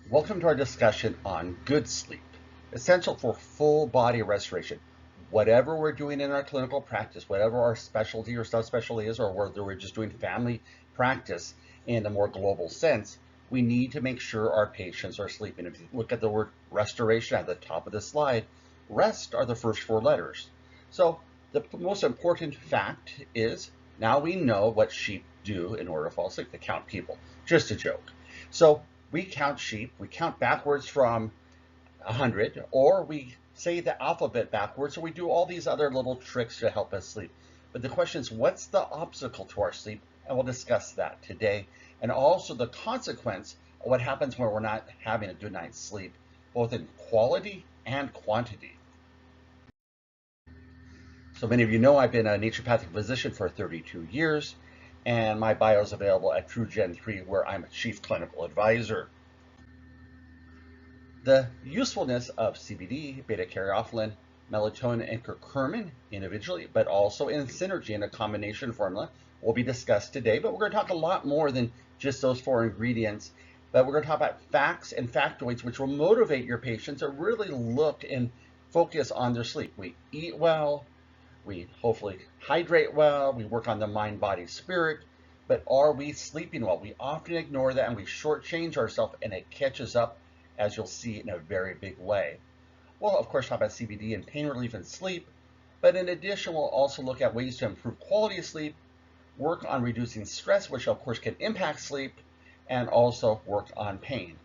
Welcome to our discussion on good sleep, essential for full body restoration. Whatever we're doing in our clinical practice, whatever our specialty or subspecialty is, or whether we're just doing family practice in a more global sense, we need to make sure our patients are sleeping. If you look at the word restoration at the top of the slide, rest are the first four letters. So the most important fact is now we know what sheep do in order to fall asleep. They count people. Just a joke. So we count sheep, we count backwards from 100, or we say the alphabet backwards, or we do all these other little tricks to help us sleep. But the question is, what's the obstacle to our sleep? And we'll discuss that today. And also the consequence of what happens when we're not having a good night's sleep, both in quality and quantity. So many of you know I've been a naturopathic physician for 32 years, and my bio is available at TrueGen3, where I'm a chief clinical advisor. The usefulness of CBD, beta-caryophyllene, melatonin, and curcumin individually, but also in synergy in a combination formula, will be discussed today. But we're going to talk a lot more than just those four ingredients. But we're going to talk about facts and factoids, which will motivate your patients to really look and focus on their sleep. We eat well, we hopefully hydrate well, we work on the mind, body, spirit, but are we sleeping well? We often ignore that and we shortchange ourselves, and it catches up, as you'll see, in a very big way. We'll of course talk about CBD and pain relief and sleep, but in addition we'll also look at ways to improve quality of sleep, work on reducing stress, which of course can impact sleep, and also work on pain.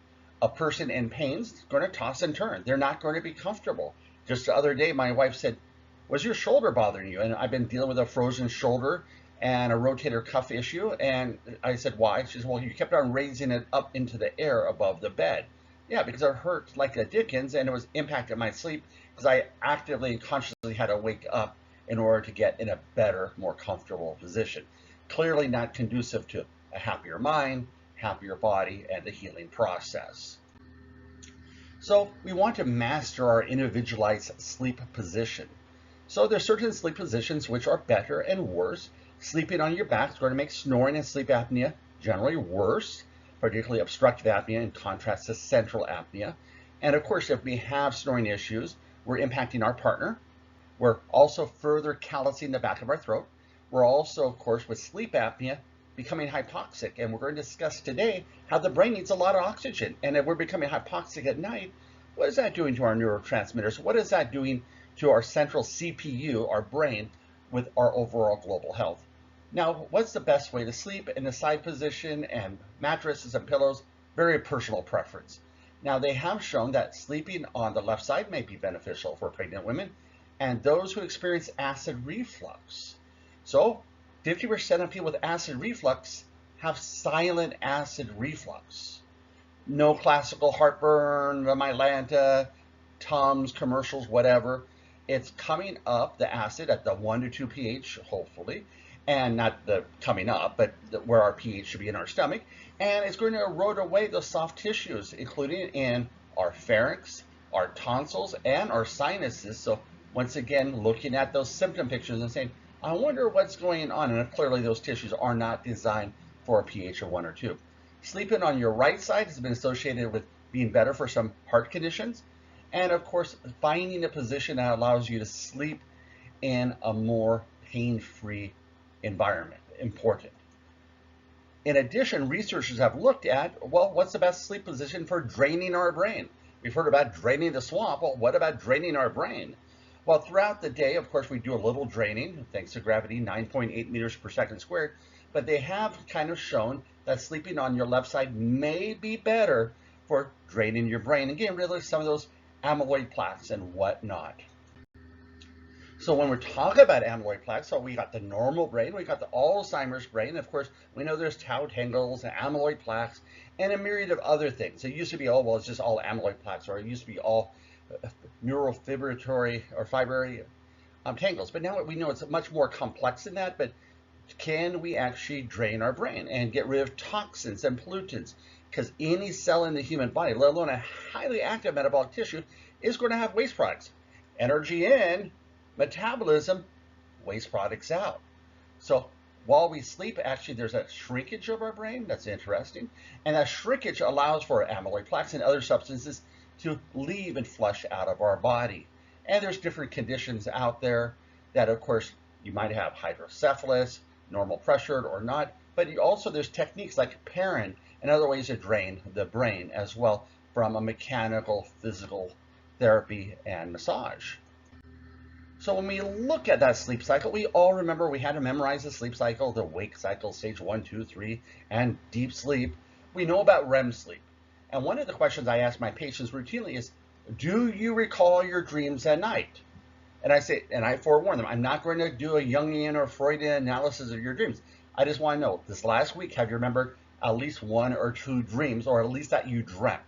A person in pain is going to toss and turn. They're not going to be comfortable. Just the other day my wife said, "Was your shoulder bothering you?" And I've been dealing with a frozen shoulder and a rotator cuff issue. And I said, "Why?" She said, "Well, you kept on raising it up into the air above the bed." Yeah, because it hurt like a Dickens, and it was impacting my sleep because I actively and consciously had to wake up in order to get in a better, more comfortable position. Clearly not conducive to a happier mind, happier body, and the healing process. So we want to master our individualized sleep position. So there's certain sleep positions which are better and worse. Sleeping on your back is going to make snoring and sleep apnea generally worse, particularly obstructive apnea in contrast to central apnea. And of course, if we have snoring issues, we're impacting our partner. We're also further callousing the back of our throat. We're also, of course, with sleep apnea, becoming hypoxic. And we're going to discuss today how the brain needs a lot of oxygen. And if we're becoming hypoxic at night, what is that doing to our neurotransmitters? What is that doing to our central CPU, our brain, with our overall global health? Now, what's the best way to sleep? In the side position and mattresses and pillows, very personal preference. Now, they have shown that sleeping on the left side may be beneficial for pregnant women and those who experience acid reflux. So 50% of people with acid reflux have silent acid reflux. No classical heartburn, the Mylanta, Tums, commercials, whatever. It's coming up, the acid, at the 1 to 2 pH, hopefully, and not the coming up, but where our pH should be in our stomach. And it's going to erode away those soft tissues, including in our pharynx, our tonsils, and our sinuses. So once again, looking at those symptom pictures and saying, I wonder what's going on. And clearly those tissues are not designed for a pH of 1 or 2. Sleeping on your right side has been associated with being better for some heart conditions. And of course, finding a position that allows you to sleep in a more pain-free environment, important. In addition, researchers have looked at, well, what's the best sleep position for draining our brain? We've heard about draining the swamp. Well, what about draining our brain? Well, throughout the day, of course, we do a little draining, thanks to gravity, 9.8 meters per second squared. But they have kind of shown that sleeping on your left side may be better for draining your brain. Again, really some of those amyloid plaques and whatnot. So when we're talking about amyloid plaques, so we got the normal brain, we got the Alzheimer's brain. Of course, we know there's tau tangles and amyloid plaques and a myriad of other things. It used to be, oh, well, it's just all amyloid plaques, or it used to be all neurofibrillary or fibrary tangles. But now we know it's much more complex than that. But can we actually drain our brain and get rid of toxins and pollutants? Because any cell in the human body, let alone a highly active metabolic tissue, is going to have waste products. Energy in, metabolism, waste products out. So while we sleep, actually, there's a shrinkage of our brain. That's interesting. And that shrinkage allows for amyloid plaques and other substances to leave and flush out of our body. And there's different conditions out there that, of course, you might have hydrocephalus, normal pressured or not, but also there's techniques like Perrin and other ways to drain the brain as well from a mechanical, physical therapy and massage. So when we look at that sleep cycle, we all remember we had to memorize the sleep cycle, the wake cycle, stage 1, 2, 3, and deep sleep. We know about REM sleep. And one of the questions I ask my patients routinely is, do you recall your dreams at night? And I say, and I forewarn them, I'm not going to do a Jungian or Freudian analysis of your dreams. I just want to know, this last week, have you remembered at least 1 or 2 dreams, or at least that you dreamt?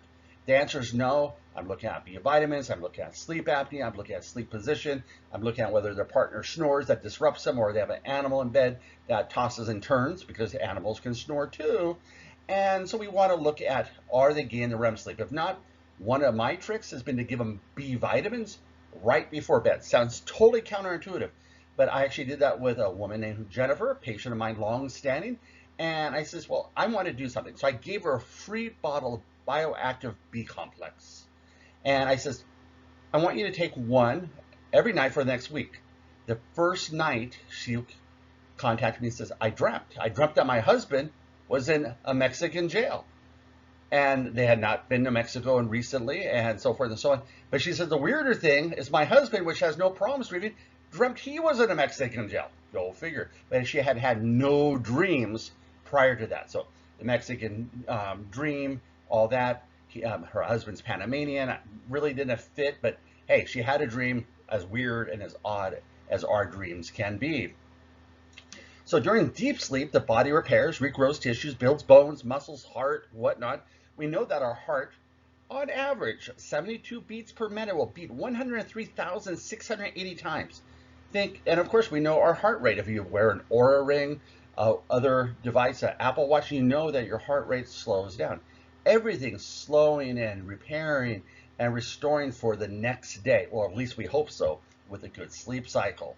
The answer is no. I'm looking at B vitamins, I'm looking at sleep apnea, I'm looking at sleep position, I'm looking at whether their partner snores that disrupts them, or they have an animal in bed that tosses and turns, because animals can snore too. And so we want to look at, are they getting the REM sleep? If not, one of my tricks has been to give them B vitamins right before bed. Sounds totally counterintuitive, but I actually did that with a woman named Jennifer, a patient of mine, long standing. And I says, well, I want to do something. So I gave her a free bottle of bioactive B complex. And I says, I want you to take one every night for the next week. The first night she contacted me and says, I dreamt that my husband was in a Mexican jail. And they had not been to Mexico and recently, and so forth and so on. But she said the weirder thing is my husband, which has no problems breathing, dreamt he was in a Mexican jail. Go figure. But she had had no dreams prior to that. So the Mexican dream, all that. Her husband's Panamanian, really didn't fit, but hey, she had a dream as weird and as odd as our dreams can be. So during deep sleep, the body repairs, regrows tissues, builds bones, muscles, heart, whatnot. We know that our heart, on average, 72 beats per minute, will beat 103,680 times. And of course, we know our heart rate. If you wear an Oura ring, other device, an Apple Watch, you know that your heart rate slows down. Everything's slowing and repairing and restoring for the next day, or at least we hope so, with a good sleep cycle.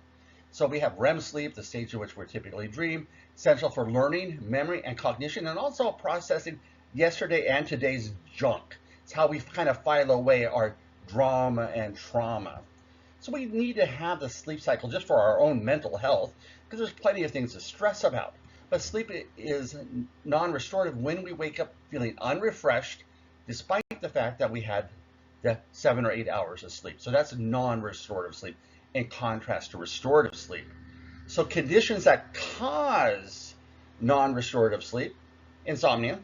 So we have REM sleep, the stage in which we're typically dream, essential for learning, memory, and cognition, and also processing yesterday and today's junk. It's how we kind of file away our drama and trauma. So we need to have the sleep cycle just for our own mental health, because there's plenty of things to stress about. But sleep is non-restorative when we wake up feeling unrefreshed, despite the fact that we had the 7 or 8 hours of sleep. So that's non-restorative sleep, in contrast to restorative sleep. So conditions that cause non-restorative sleep, insomnia.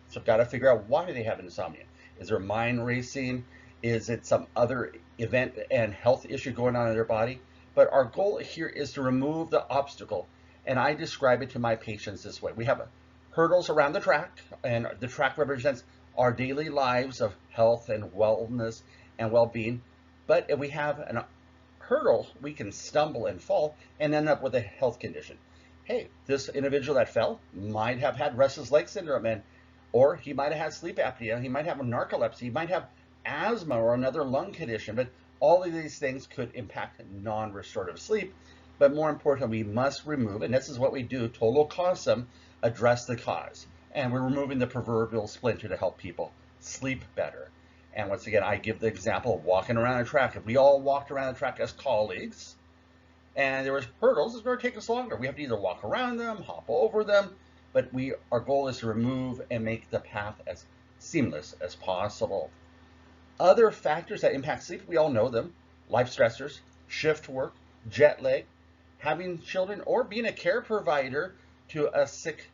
So I've got to figure out, why do they have insomnia? Is there mind racing? Is it some other event and health issue going on in their body? But our goal here is to remove the obstacle. And I describe it to my patients this way. We have hurdles around the track, and the track represents our daily lives of health and wellness and well-being. But if we have a hurdle, we can stumble and fall and end up with a health condition. Hey, this individual that fell might have had restless leg syndrome, or he might have had sleep apnea, he might have a narcolepsy, he might have asthma or another lung condition. But all of these things could impact non-restorative sleep. But more importantly, we must remove, and this is what we do, total causa, address the cause. And we're removing the proverbial splinter to help people sleep better. And once again, I give the example of walking around a track. If we all walked around the track as colleagues, and there was hurdles, it's going to take us longer. We have to either walk around them, hop over them, but our goal is to remove and make the path as seamless as possible. Other factors that impact sleep, we all know them: life stressors, shift work, jet lag, having children, or being a care provider to a sick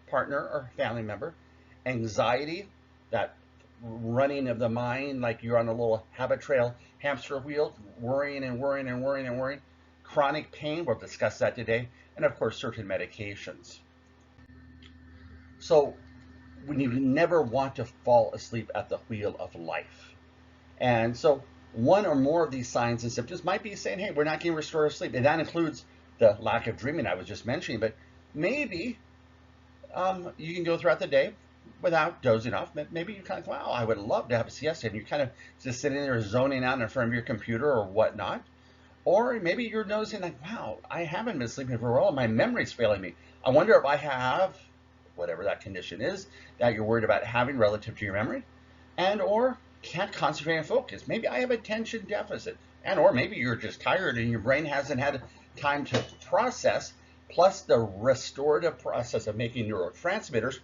partner or family member, anxiety, that running of the mind like you're on a little habit trail hamster wheel, worrying and worrying and worrying and worrying, chronic pain, we'll discuss that today, and of course certain medications. So we never want to fall asleep at the wheel of life. And so one or more of these signs and symptoms might be saying, hey, we're not getting restorative sleep. And that includes the lack of dreaming I was just mentioning. But maybe you can go throughout the day without dozing off. Maybe you kind of, wow, I would love to have a siesta. And you're kind of just sitting there zoning out in front of your computer or whatnot. Or maybe you're noticing like, wow, I haven't been sleeping for a while. My memory's failing me. I wonder if I have whatever that condition is that you're worried about having relative to your memory, and or can't concentrate and focus. Maybe I have attention deficit, and or maybe you're just tired and your brain hasn't had time to process, plus the restorative process of making neurotransmitters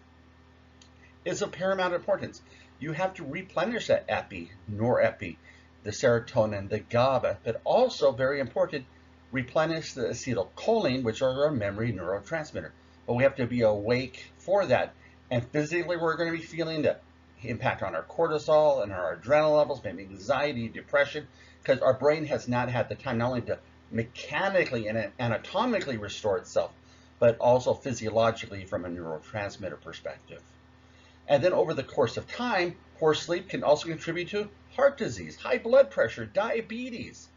is of paramount importance. You have to replenish that epi, norepi, the serotonin, the GABA, but also very important, replenish the acetylcholine, which are our memory neurotransmitter. But we have to be awake for that. And physically, we're going to be feeling the impact on our cortisol and our adrenal levels, maybe anxiety, depression, because our brain has not had the time not only to mechanically and anatomically restore itself, but also physiologically from a neurotransmitter perspective. And then over the course of time, poor sleep can also contribute to heart disease, high blood pressure, diabetes.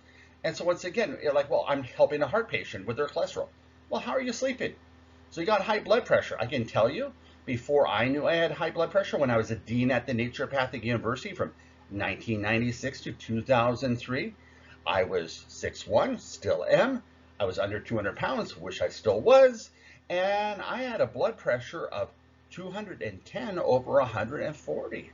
And so once again, you're like, well, I'm helping a heart patient with their cholesterol. Well, how are you sleeping? So you got high blood pressure. I can tell you, before I knew I had high blood pressure, when I was a dean at the Naturopathic University from 1996 to 2003, I was 6'1", still am. I was under 200 pounds, wish I still was. And I had a blood pressure of 210 over 140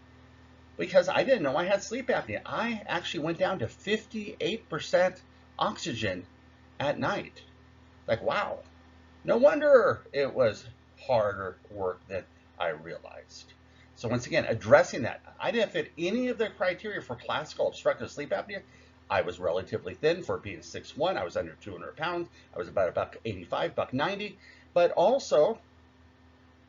because I didn't know I had sleep apnea. I actually went down to 58% oxygen at night. Like, wow. No wonder it was harder work than I realized. So once again, addressing that, I didn't fit any of the criteria for classical obstructive sleep apnea. I was relatively thin for being 6'1". I was under 200 pounds. I was about $185, $190. But also,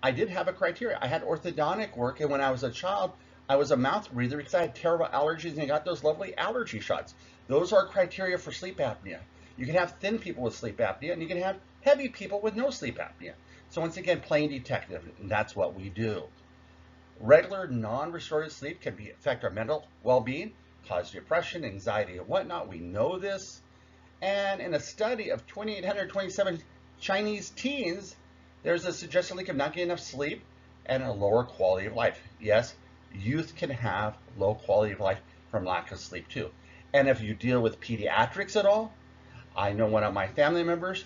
I did have a criteria. I had orthodontic work, and when I was a child, I was a mouth breather because I had terrible allergies and I got those lovely allergy shots. Those are criteria for sleep apnea. You can have thin people with sleep apnea, and you can have heavy people with no sleep apnea. So once again, playing detective, and that's what we do. Regular non-restorative sleep can affect our mental well-being, cause depression, anxiety, and whatnot. We know this. And in a study of 2,827 Chinese teens, there's a suggested link of not getting enough sleep and a lower quality of life. Yes, youth can have low quality of life from lack of sleep too. And if you deal with pediatrics at all, I know one of my family members,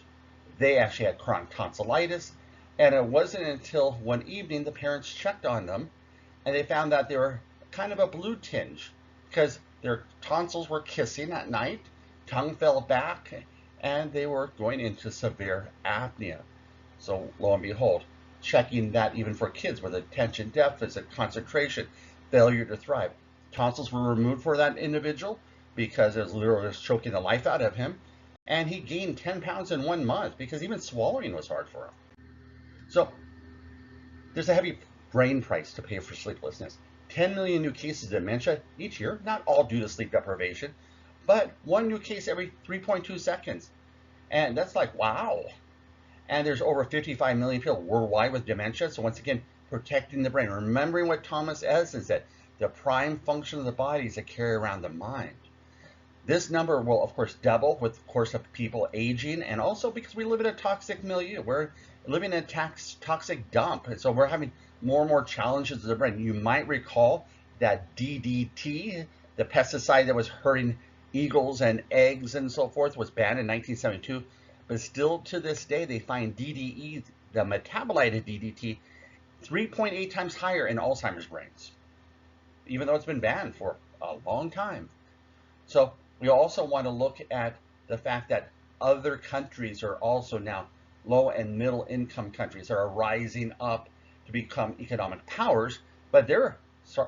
they actually had chronic tonsillitis, and it wasn't until one evening the parents checked on them and they found that they were kind of a blue tinge because their tonsils were kissing at night, tongue fell back, and they were going into severe apnea. So lo and behold, checking that even for kids with attention deficit, concentration, failure to thrive. Tonsils were removed for that individual because it was literally just choking the life out of him. And he gained 10 pounds in 1 month because even swallowing was hard for him. So there's a heavy brain price to pay for sleeplessness. 10 million new cases of dementia each year, not all due to sleep deprivation, but one new case every 3.2 seconds. And that's like, wow. And there's over 55 million people worldwide with dementia. So once again, protecting the brain. Remembering what Thomas Edison said, the prime function of the body is to carry around the mind. This number will, of course, double with, of course, of people aging, and also because we live in a toxic milieu. We're living in a toxic dump, and so we're having more and more challenges to the brain. You might recall that DDT, the pesticide that was hurting eagles and eggs and so forth, was banned in 1972, but still to this day, they find DDE, the metabolite of DDT, 3.8 times higher in Alzheimer's brains, even though it's been banned for a long time. So we also want to look at the fact that other countries are also now low and middle income countries that are rising up to become economic powers, but they're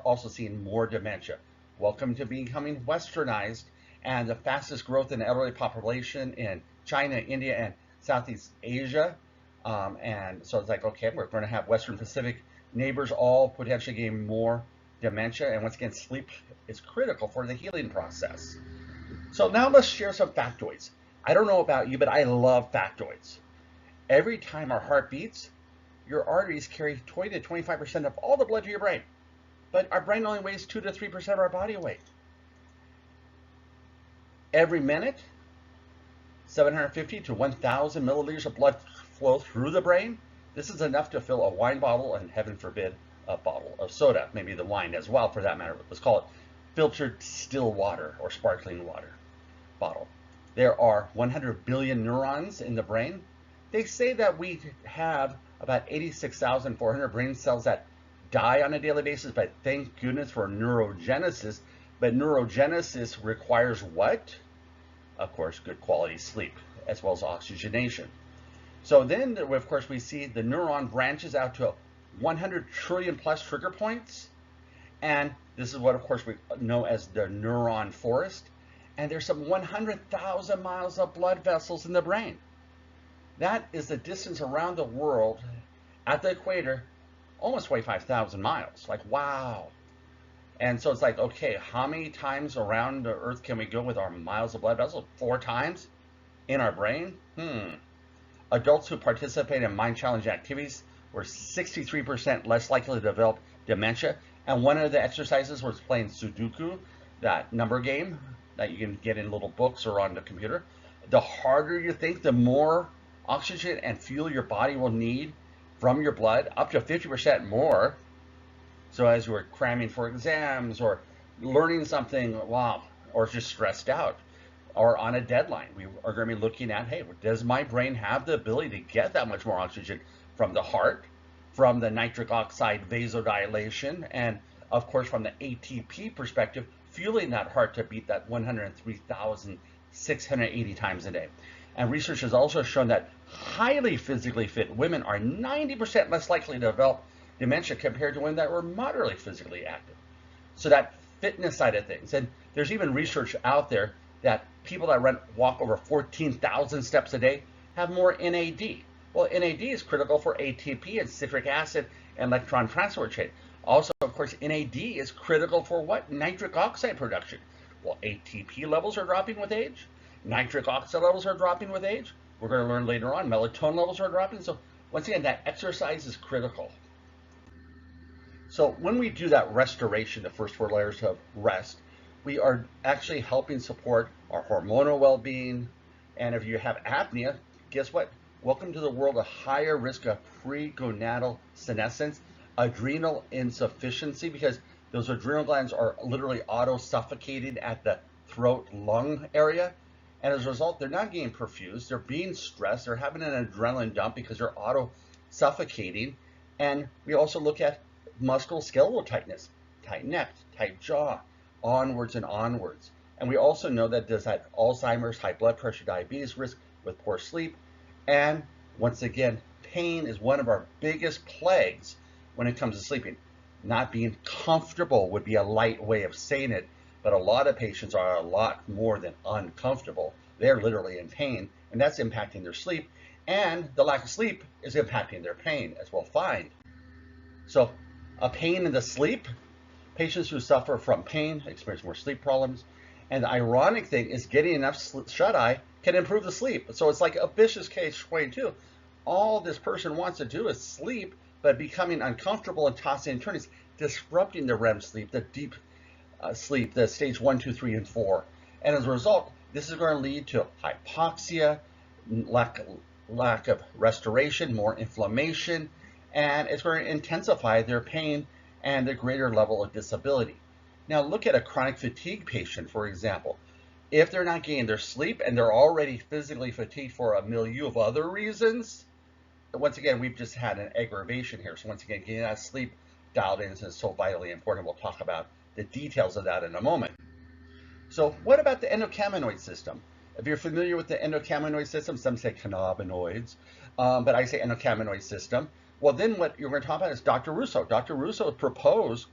also seeing more dementia. Welcome to becoming westernized, and the fastest growth in the elderly population in China, India, and Southeast Asia. And so it's like, okay, we're going to have Western Pacific neighbors all potentially getting more dementia. And once again, sleep is critical for the healing process. So now let's share some factoids. I don't know about you, but I love factoids. Every time our heart beats, your arteries carry 20 to 25% of all the blood to your brain. But our brain only weighs 2 to 3% of our body weight. Every minute, 750 to 1,000 milliliters of blood flow through the brain. This is enough to fill a wine bottle, and heaven forbid, a bottle of soda, maybe the wine as well for that matter. Let's call it filtered still water or sparkling water bottle. There are 100 billion neurons in the brain. They say that we have about 86,400 brain cells that die on a daily basis, but thank goodness for neurogenesis. But neurogenesis requires what? Of course, good quality sleep, as well as oxygenation. So then, of course, we see the neuron branches out to 100 trillion plus trigger points. And this is what, of course, we know as the neuron forest. And there's some 100,000 miles of blood vessels in the brain. That is the distance around the world at the equator, almost 25,000 miles. Like, wow. And so it's like, okay, how many times around the earth can we go with our miles of blood vessels? 4 times in our brain? Adults who participate in mind-challenging activities were 63% less likely to develop dementia. And one of the exercises was playing Sudoku, that number game that you can get in little books or on the computer. The harder you think, the more oxygen and fuel your body will need from your blood, up to 50% more. So as you're cramming for exams or learning something, wow, or just stressed out or on a deadline, we are going to be looking at, hey, does my brain have the ability to get that much more oxygen from the heart, from the nitric oxide vasodilation, and of course from the ATP perspective, fueling that heart to beat that 103,680 times a day. And research has also shown that highly physically fit women are 90% less likely to develop dementia compared to women that were moderately physically active. So that fitness side of things. And there's even research out there that people that walk over 14,000 steps a day have more NAD. Well, NAD is critical for ATP and citric acid and electron transport chain. Also, of course, NAD is critical for what? Nitric oxide production. Well, ATP levels are dropping with age. Nitric oxide levels are dropping with age. We're going to learn later on, melatonin levels are dropping. So once again, that exercise is critical. So when we do that restoration, the first 4 layers of rest, we are actually helping support our hormonal well-being. And if you have apnea, guess what? Welcome to the world of higher risk of pregonadal senescence, adrenal insufficiency, because those adrenal glands are literally auto-suffocated at the throat lung area. And as a result, they're not getting perfused, they're being stressed, they're having an adrenaline dump because they're auto-suffocating. And we also look at musculoskeletal tightness, tight neck, tight jaw, onwards and onwards. And we also know that there's that Alzheimer's, high blood pressure, diabetes risk with poor sleep. And once again, pain is one of our biggest plagues when it comes to sleeping. Not being comfortable would be a light way of saying it, but a lot of patients are a lot more than uncomfortable. They're literally in pain, and that's impacting their sleep. And the lack of sleep is impacting their pain, as we'll find. So a pain in the sleep, patients who suffer from pain experience more sleep problems. And the ironic thing is getting enough shut-eye can improve the sleep. So it's like a vicious catch-22. All this person wants to do is sleep, but becoming uncomfortable and tossing and turning, disrupting the REM sleep, the deep sleep, the stage 1, 2, 3, and 4. And as a result, this is going to lead to hypoxia, lack of restoration, more inflammation, and it's going to intensify their pain and the greater level of disability. Now look at a chronic fatigue patient, for example. If they're not getting their sleep and they're already physically fatigued for a milieu of other reasons, once again, we've just had an aggravation here. So once again, getting that sleep dialed in is so vitally important. We'll talk about the details of that in a moment. So what about the endocannabinoid system? If you're familiar with the endocannabinoid system, some say cannabinoids, but I say endocannabinoid system. Well, then what you're going to talk about is Dr. Russo. Dr. Russo proposed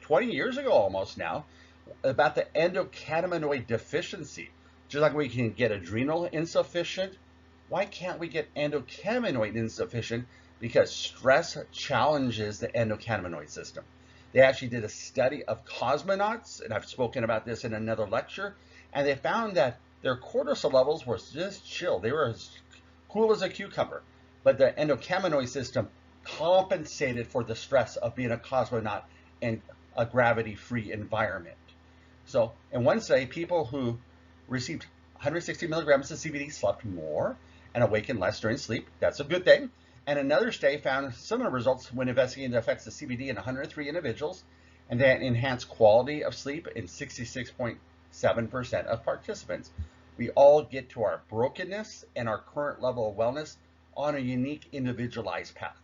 20 years ago almost now about the endocannabinoid deficiency. Just like we can get adrenal insufficient, why can't we get endocannabinoid insufficient? Because stress challenges the endocannabinoid system. They actually did a study of cosmonauts, and I've spoken about this in another lecture, and they found that their cortisol levels were just chill. They were as cool as a cucumber. But the endocannabinoid system compensated for the stress of being a cosmonaut in a gravity-free environment. So in one study, people who received 160 milligrams of CBD slept more and awakened less during sleep. That's a good thing. And another study found similar results when investigating the effects of CBD in 103 individuals, and that enhanced quality of sleep in 66.7% of participants. We all get to our brokenness and our current level of wellness on a unique individualized path.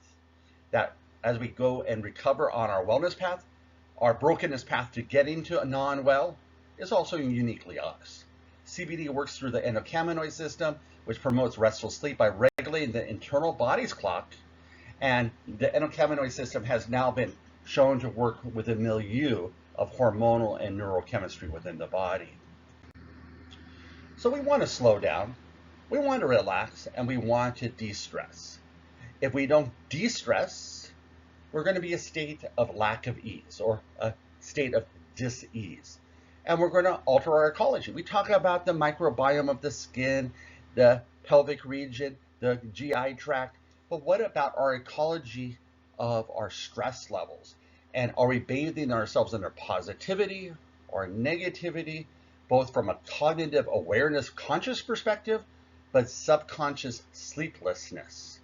That as we go and recover on our wellness path, our brokenness path to getting to a non-well is also uniquely us. CBD works through the endocannabinoid system, which promotes restful sleep by regulating the internal body's clock. And the endocannabinoid system has now been shown to work with a milieu of hormonal and neurochemistry within the body. So we want to slow down, we want to relax, and we want to de-stress. If we don't de-stress, we're going to be a state of lack of ease or a state of dis-ease. And we're going to alter our ecology. We talk about the microbiome of the skin, the pelvic region, the GI tract, but what about our ecology of our stress levels? And are we bathing ourselves in our positivity or negativity, both from a cognitive awareness conscious perspective, but subconscious sleeplessness?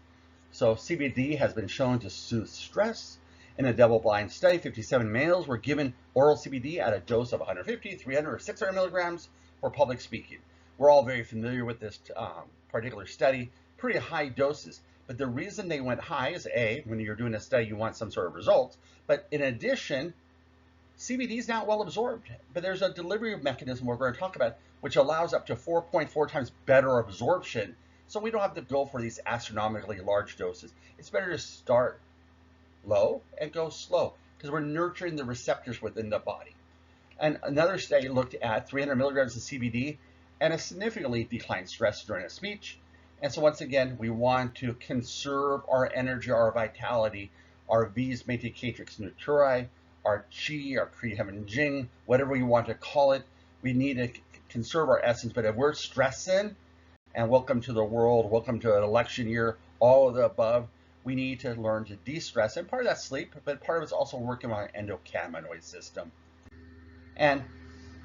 So CBD has been shown to soothe stress. In a double-blind study, 57 males were given oral CBD at a dose of 150, 300, or 600 milligrams for public speaking. We're all very familiar with this particular study, pretty high doses. But the reason they went high is A, when you're doing a study, you want some sort of results. But in addition, CBD is not well absorbed. But there's a delivery mechanism we're going to talk about, which allows up to 4.4 times better absorption. So we don't have to go for these astronomically large doses. It's better to start low and go slow because we're nurturing the receptors within the body. And another study looked at 300 milligrams of CBD and a significantly declined stress during a speech. And so once again, we want to conserve our energy, our vitality, our vis medicatrix naturae, our chi, our pre-heaven jing, whatever you want to call it. We need to conserve our essence. But if we're stressing, and welcome to the world, welcome to an election year, all of the above, we need to learn to de-stress. And part of that's sleep, but part of it's also working on our endocannabinoid system. And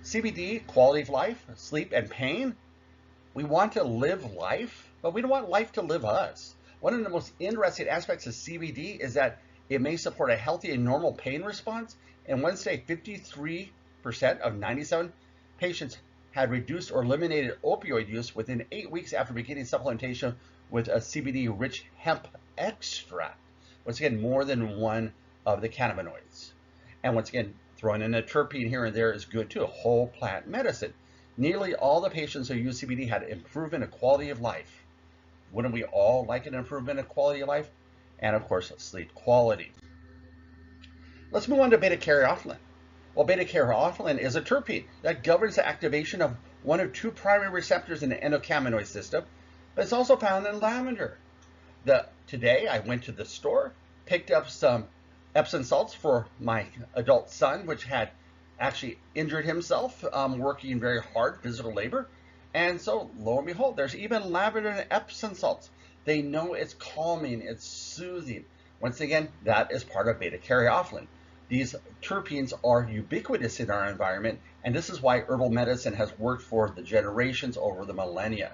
CBD, quality of life, sleep, and pain, we want to live life, but we don't want life to live us. One of the most interesting aspects of CBD is that it may support a healthy and normal pain response. In one study, 53% of 97 patients had reduced or eliminated opioid use within 8 weeks after beginning supplementation with a CBD-rich hemp extract. Once again, more than one of the cannabinoids. And once again, throwing in a terpene here and there is good too, whole plant medicine. Nearly all the patients who use CBD had improvement in quality of life. Wouldn't we all like an improvement in quality of life? And of course, sleep quality. Let's move on to beta-caryophyllene. Well, beta-caryophyllene is a terpene that governs the activation of one of two primary receptors in the endocannabinoid system, but it's also found in lavender. Today, I went to the store, picked up some Epsom salts for my adult son, which had actually injured himself working very hard, physical labor. And so, lo and behold, there's even lavender and Epsom salts. They know it's calming, it's soothing. Once again, that is part of beta-caryophyllene. These terpenes are ubiquitous in our environment, and this is why herbal medicine has worked for the generations over the millennia.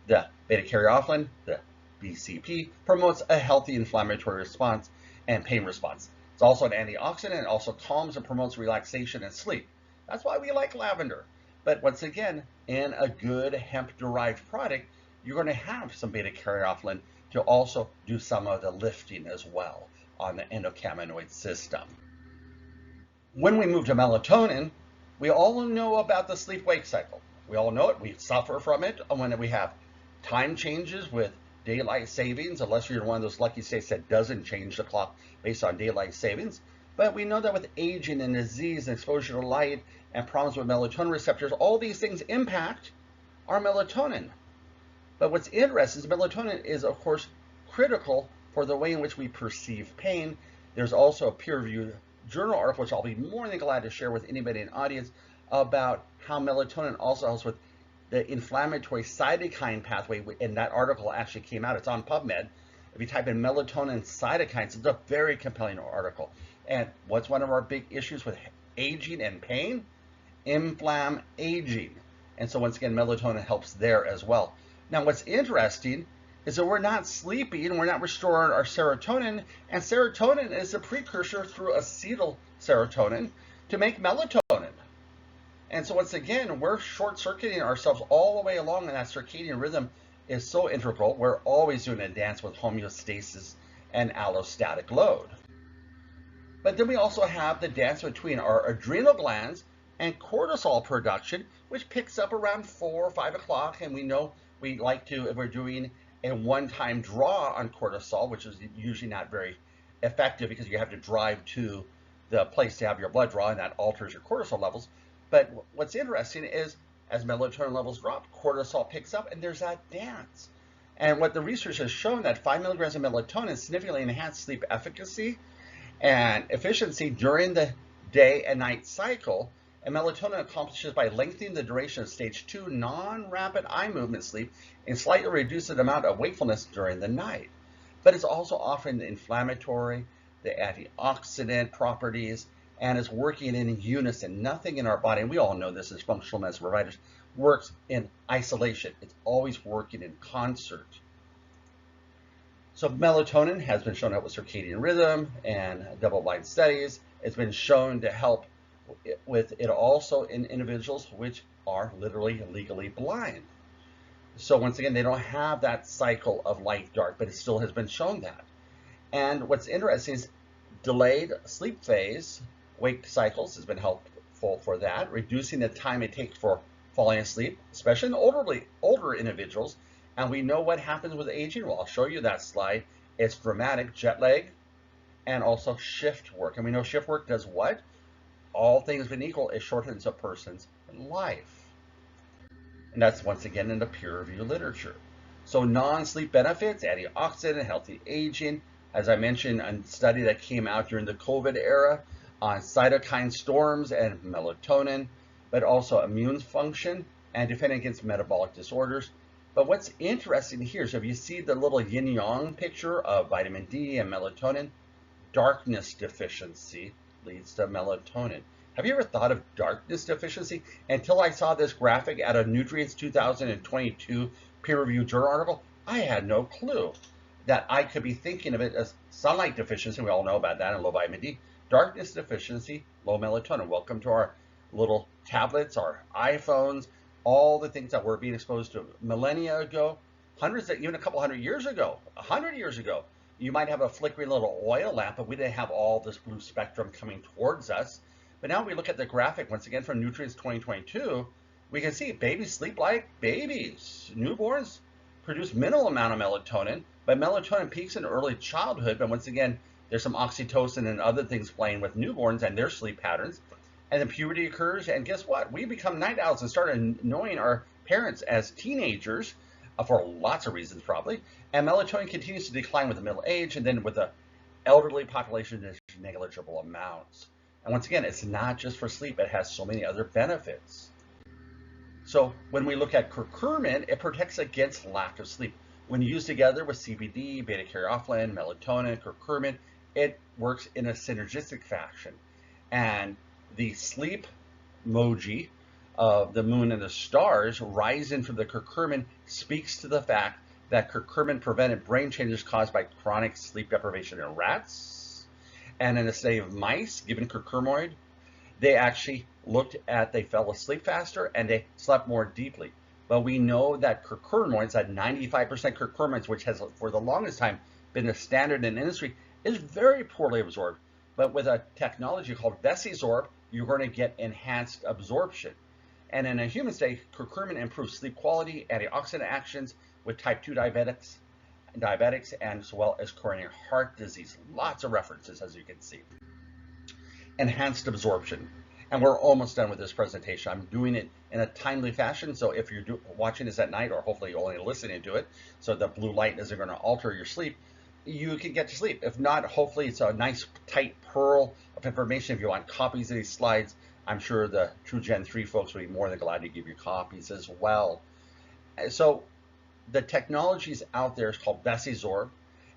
The beta-caryophyllene, the BCP, promotes a healthy inflammatory response and pain response. It's also an antioxidant. It also calms and promotes relaxation and sleep. That's why we like lavender. But once again, in a good hemp-derived product, you're going to have some beta-caryophyllene to also do some of the lifting as well on the endocannabinoid system. When we move to melatonin, we all know about the sleep-wake cycle. We all know it. We suffer from it when we have time changes with daylight savings, unless you're in one of those lucky states that doesn't change the clock based on daylight savings. But we know that with aging and disease and exposure to light and problems with melatonin receptors, all these things impact our melatonin. But what's interesting is melatonin is, of course, critical for the way in which we perceive pain. There's also a peer-reviewed journal article, which I'll be more than glad to share with anybody in the audience, about how melatonin also helps with the inflammatory cytokine pathway, and that article actually came out. It's on PubMed. If you type in melatonin cytokines, it's a very compelling article. And what's one of our big issues with aging and pain? Aging. And so once again, melatonin helps there as well. Now, what's interesting is that we're not sleeping, we're not restoring our serotonin, and serotonin is a precursor through acetyl serotonin to make melatonin. And so once again, we're short-circuiting ourselves all the way along in that circadian rhythm is so integral. We're always doing a dance with homeostasis and allostatic load. But then we also have the dance between our adrenal glands and cortisol production, which picks up around 4 or 5 o'clock. And we know we like to, if we're doing a one-time draw on cortisol, which is usually not very effective because you have to drive to the place to have your blood draw, and that alters your cortisol levels. But what's interesting is as melatonin levels drop, cortisol picks up, and there's that dance. And what the research has shown that 5 milligrams of melatonin significantly enhanced sleep efficacy and efficiency during the day and night cycle. And melatonin accomplishes by lengthening the duration of stage 2 non-rapid eye movement sleep and slightly reduces the amount of wakefulness during the night. But it's also offering the inflammatory, the antioxidant properties, and is working in unison. Nothing in our body, and we all know this as functional medicine providers, works in isolation. It's always working in concert. So melatonin has been shown to help with circadian rhythm and double-blind studies. It's been shown to help with it also in individuals which are literally legally blind. So once again, they don't have that cycle of light dark, but it still has been shown that. And what's interesting is delayed sleep phase wake cycles has been helpful for that, reducing the time it takes for falling asleep, especially in older individuals. And we know what happens with aging. Well, I'll show you that slide. It's dramatic jet lag and also shift work. And we know shift work does what? All things being equal, it shortens a person's life. And that's once again in the peer review literature. So non-sleep benefits, antioxidant, healthy aging. As I mentioned, a study that came out during the COVID era on cytokine storms and melatonin, but also immune function and defending against metabolic disorders. But what's interesting here, so if you see the little yin-yang picture of vitamin D and melatonin, darkness deficiency leads to melatonin. Have you ever thought of darkness deficiency? Until I saw this graphic at a Nutrients 2022 peer-reviewed journal article, I had no clue that I could be thinking of it as sunlight deficiency. We all know about that, and low vitamin D. Darkness deficiency, low melatonin. Welcome to our little tablets, our iPhones, all the things that we're being exposed to millennia ago, even a couple 100 years ago, 100 years ago. You might have a flickering little oil lamp, but we didn't have all this blue spectrum coming towards us. But now we look at the graphic, once again, from Nutrients 2022, we can see babies sleep like babies. Newborns produce minimal amount of melatonin, but melatonin peaks in early childhood. But once again, there's some oxytocin and other things playing with newborns and their sleep patterns. And then puberty occurs, and guess what? We become night owls and start annoying our parents as teenagers for lots of reasons probably. And melatonin continues to decline with the middle age, and then with the elderly population, there's negligible amounts. And once again, it's not just for sleep, it has so many other benefits. So when we look at curcumin, it protects against lack of sleep. When used together with CBD, beta-caryophyllene, melatonin, curcumin, it works in a synergistic fashion. And the sleep emoji of the moon and the stars rising from the curcumin speaks to the fact that curcumin prevented brain changes caused by chronic sleep deprivation in rats. And in a study of mice given curcuminoid, they actually they fell asleep faster and they slept more deeply. But we know that curcuminoids, at 95% curcuminoids, which has for the longest time been the standard in industry, is very poorly absorbed. But with a technology called Vesisorb, you're going to get enhanced absorption. And in a human study, curcumin improves sleep quality, antioxidant actions with type 2 diabetics, and as well as coronary heart disease. Lots of references, as you can see. Enhanced absorption. And we're almost done with this presentation. I'm doing it in a timely fashion, so if you're watching this at night, or hopefully you're only listening to it, so the blue light isn't going to alter your sleep, you can get to sleep. If not, hopefully it's a nice tight pearl of information. If you want copies of these slides, I'm sure the True Gen 3 folks will be more than glad to give you copies as well. So the technologies out there is called Vesisorb,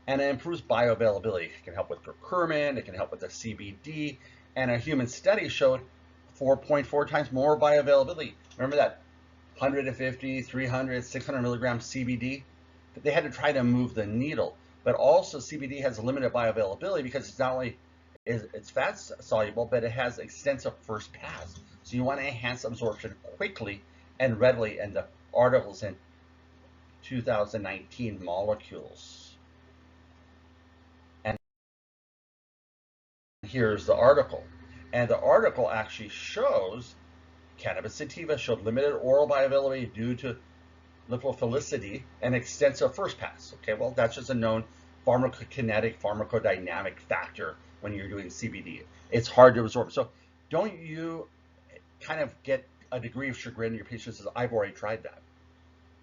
and it improves bioavailability. It can help with curcumin, it can help with the CBD, and a human study showed 4.4 times more bioavailability. Remember that 150, 300, 600 milligrams CBD? They had to try to move the needle. But also CBD has a limited bioavailability because it's not only it's fat soluble, but it has extensive first pass. So you want to enhance absorption quickly and readily. And the articles in 2019 molecules. And here's the article. And the article actually shows cannabis sativa showed limited oral bioavailability due to lipophilicity and extensive first pass. Okay, well, that's just a known pharmacokinetic, pharmacodynamic factor when you're doing CBD. It's hard to absorb. So don't you kind of get a degree of chagrin? Your patient says, I've already tried that.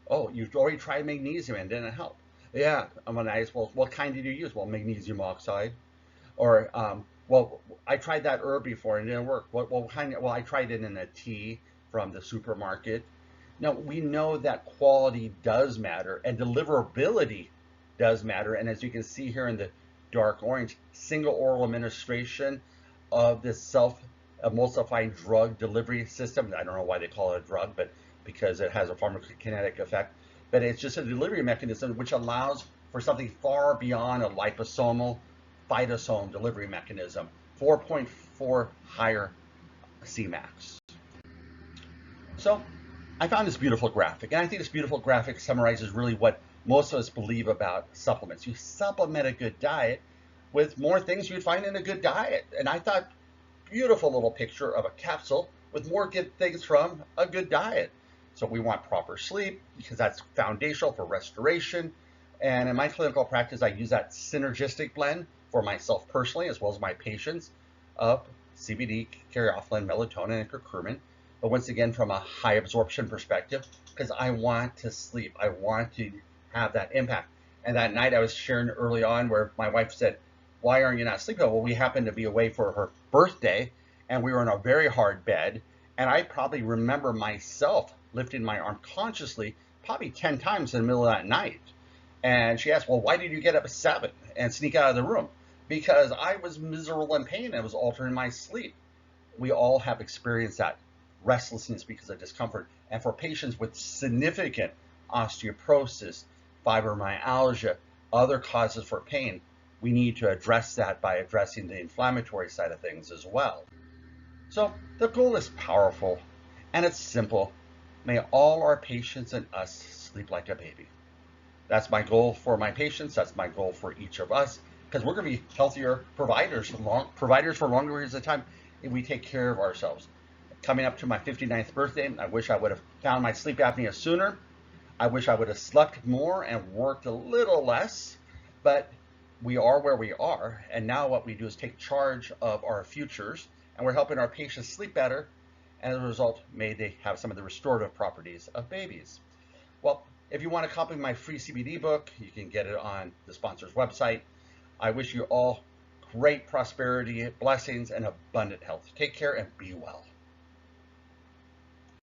Oh, you've already tried magnesium and didn't help. Yeah, I'm gonna ask, well, what kind did you use? Well, magnesium oxide. Or, well, I tried that herb before and it didn't work. What kind? Well, I tried it in a tea from the supermarket. Now, we know that quality does matter and deliverability does matter. And as you can see here in the dark orange, single oral administration of this self-emulsifying drug delivery system. I don't know why they call it a drug, but because it has a pharmacokinetic effect. But it's just a delivery mechanism which allows for something far beyond a liposomal phytosome delivery mechanism, 4.4 higher Cmax. So I found this beautiful graphic, and I think this beautiful graphic summarizes really what most of us believe about supplements. You supplement a good diet with more things you'd find in a good diet. And I thought, beautiful little picture of a capsule with more good things from a good diet. So we want proper sleep because that's foundational for restoration. And in my clinical practice, I use that synergistic blend for myself personally, as well as my patients, of CBD, caryophyllene, melatonin, and curcumin. But once again, from a high absorption perspective, because I want to sleep. I want to have that impact. And that night I was sharing early on where my wife said, why aren't you not sleeping? Well, we happened to be away for her birthday and we were in a very hard bed. And I probably remember myself lifting my arm consciously probably 10 times in the middle of that night. And she asked, well, why did you get up at 7 and sneak out of the room? Because I was miserable in pain and it was altering my sleep. We all have experienced that restlessness because of discomfort. And for patients with significant osteoporosis, fibromyalgia, other causes for pain, we need to address that by addressing the inflammatory side of things as well. So the goal is powerful and it's simple. May all our patients and us sleep like a baby. That's my goal for my patients. That's my goal for each of us, because we're going to be healthier providers for longer periods of time if we take care of ourselves. Coming up to my 59th birthday, I wish I would have found my sleep apnea sooner. I wish I would have slept more and worked a little less, but we are where we are. And now what we do is take charge of our futures, and we're helping our patients sleep better. And as a result, may they have some of the restorative properties of babies. Well, if you want a copy of my free CBD book, you can get it on the sponsor's website. I wish you all great prosperity, blessings, and abundant health. Take care and be well.